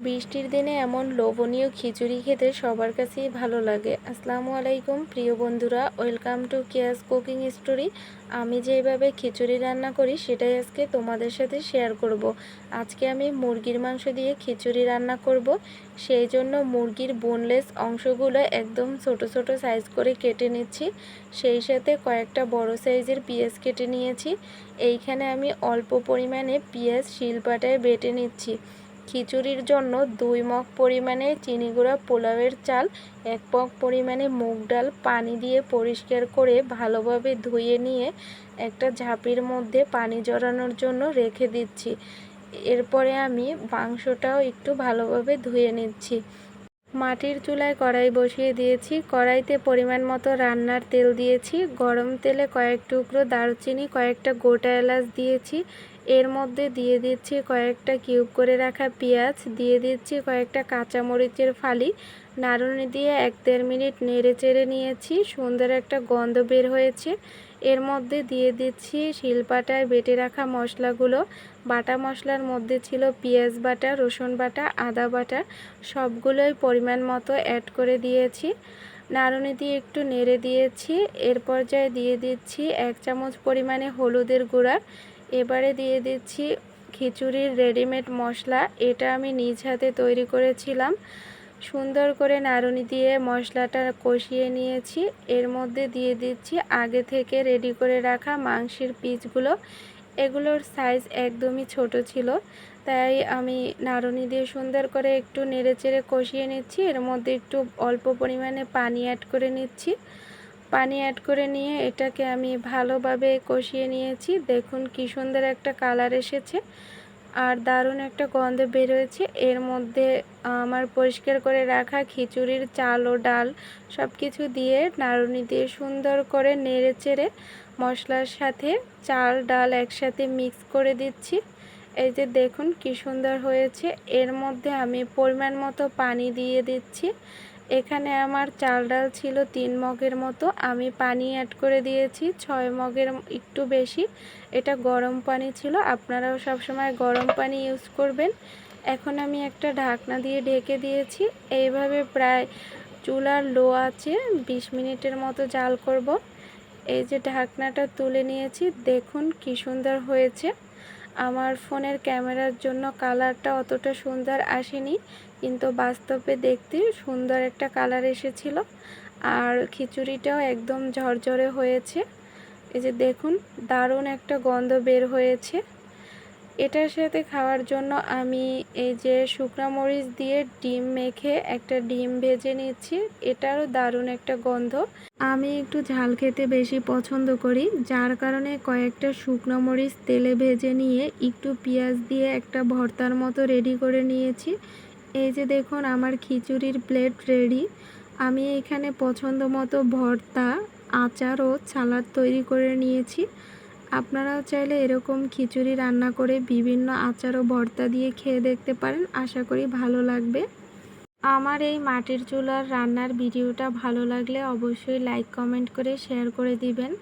বৃষ্টির দিনে এমন লোভনীয় খিচুড়ি খেতে সবার কাছেই ভালো লাগে। আসসালামু আলাইকুম প্রিয় বন্ধুরা, ওয়েলকাম টু কেয়াস কুকিং স্টোরি। আমি যেভাবে খিচুড়ি রান্না করি সেটাই আজকে তোমাদের সাথে শেয়ার করব। আজকে আমি মুরগির মাংস দিয়ে খিচুড়ি রান্না করব। সেই জন্য মুরগির বোনলেস অংশগুলো একদম ছোট ছোট সাইজ করে কেটে নিচ্ছি। সেই সাথে কয়েকটা বড় সাইজের পেঁয়াজ কেটে নিয়েছি। এইখানে আমি অল্প পরিমাণে পেঁয়াজ শিলপাটায় বেটে নিচ্ছি। খিচুড়ির জন্য 2 মগ পরিমাণে চিনি গুঁড়া পোলাওয়ের চাল, 1 মগ পরিমাণে মুগ ডাল পানি দিয়ে পরিষ্কার করে ভালোভাবে ধুয়ে নিয়ে একটা ঝাঁপির মধ্যে পানি ঝরানোর জন্য রেখে দিচ্ছি। এরপরে আমি মাংসটাও একটু ভালোভাবে ধুয়ে নিচ্ছি। মাটির চুলায় কড়াই বসিয়ে দিয়েছি। কড়াইতে পরিমাণ মতো রান্নার তেল দিয়েছি। গরম তেলে কয়েক টুকরো দারুচিনি, কয়েকটা গোটা এলাচ দিয়েছি। এর মধ্যে দিয়ে দিচ্ছি কয়েকটা কিউব করে রাখা পেঁয়াজ, দিয়ে দিচ্ছি কয়েকটা কাঁচামরিচের ফালি। নাড়ুনি দিয়ে 1-1.5 মিনিট নেড়ে চেড়ে নিয়েছি। সুন্দর একটা গন্ধ বের হয়েছে। এর মধ্যে দিয়ে দিচ্ছি শিলপাটায় বেটে রাখা মশলাগুলো। বাটা মশলার মধ্যে ছিল পেঁয়াজ বাটা, রসুন বাটা, আদা বাটা, সবগুলোই পরিমাণ মতো অ্যাড করে দিয়েছি। নাড়ুনি দিয়ে একটু নেড়ে দিয়েছি। এর পর্যায়ে দিয়ে দিচ্ছি 1 চামচ পরিমাণে হলুদের গুঁড়া। এবারে দিয়ে দিচ্ছি খিচুড়ির রেডিমেড মশলা। এটা আমি নিজ হাতে তৈরি করেছিলাম। সুন্দর করে নাড়ুনি দিয়ে মশলাটা কষিয়ে নিয়েছি। এর মধ্যে দিয়ে দিচ্ছি আগে থেকে রেডি করে রাখা মাংসের পিসগুলো। এগুলোর সাইজ একদমই ছোট ছিল, তাই আমি নাড়ুনি দিয়ে সুন্দর করে একটু নেড়েচেড়ে কষিয়ে নিচ্ছি। এর মধ্যে একটু অল্প পরিমাণে পানি অ্যাড করে নিচ্ছি। পানি অ্যাড করে নিয়ে এটাকে আমি ভালোভাবে কষিয়ে নিয়েছি। দেখুন কি সুন্দর একটা কালার এসেছে আর দারুণ একটা গন্ধ বের হয়েছে। এর মধ্যে আমার পরিষ্কার করে রাখা খিচুড়ির চাল ও ডাল সব কিছু দিয়ে নাড়ুনি দিয়ে সুন্দর করে নেড়ে চেড়ে মশলার সাথে চাল ডাল একসাথে মিক্স করে দিচ্ছি। এই যে দেখুন কি সুন্দর হয়েছে। এর মধ্যে আমি পরিমাণ মতো পানি দিয়ে দিচ্ছি। এখানে আমার চাল ডাল ছিল 3 মগের মতো, আমি পানি অ্যাড করে দিয়েছি 6 মগের একটু বেশি। এটা গরম পানি ছিল, আপনারাও সবসময় গরম পানি ইউজ করবেন। এখন আমি একটা ঢাকনা দিয়ে ঢেকে দিয়েছি। এইভাবে প্রায় চুলার লো আছে 20 মিনিটের মতো জাল করব। এই যে ঢাকনাটা তুলে নিয়েছি, দেখুন কি সুন্দর হয়েছে। আমার ফোনের ক্যামেরার জন্য কালারটা অতটা সুন্দর আসেনি, কিন্তু বাস্তবে দেখতে সুন্দর একটা কালার এসেছিল। আর খিচুড়িটাও একদম ঝরঝরে হয়েছে। এই যে দেখুন দারুণ একটা গন্ধ বের হয়েছে। এটার সাথে খাওয়ার জন্য আমি এই যে শুকনো মরিচ দিয়ে ডিম মেখে একটা ডিম ভেজে নিচ্ছি। এটারও দারুণ একটা গন্ধ। আমি একটু ঝাল খেতে বেশি পছন্দ করি, যার কারণে কয়েকটা শুকনো মরিচ তেলে ভেজে নিয়ে একটু পেঁয়াজ দিয়ে একটা ভর্তার মতো রেডি করে নিয়েছি। এই যে দেখুন আমার খিচুড়ির প্লেট রেডি। আমি এখানে পছন্দ মতো ভর্তা, আচার ও সালাদ তৈরি করে নিয়েছি। আপনারাও চাইলে এরকম খিচুড়ি রান্না করে বিভিন্ন আচার ও ভর্তা দিয়ে খেয়ে দেখতে পারেন। আশা করি ভালো লাগবে। আমার এই মাটির চুলার রান্নার ভিডিওটা ভালো লাগলে অবশ্যই লাইক কমেন্ট করে শেয়ার করে দিবেন।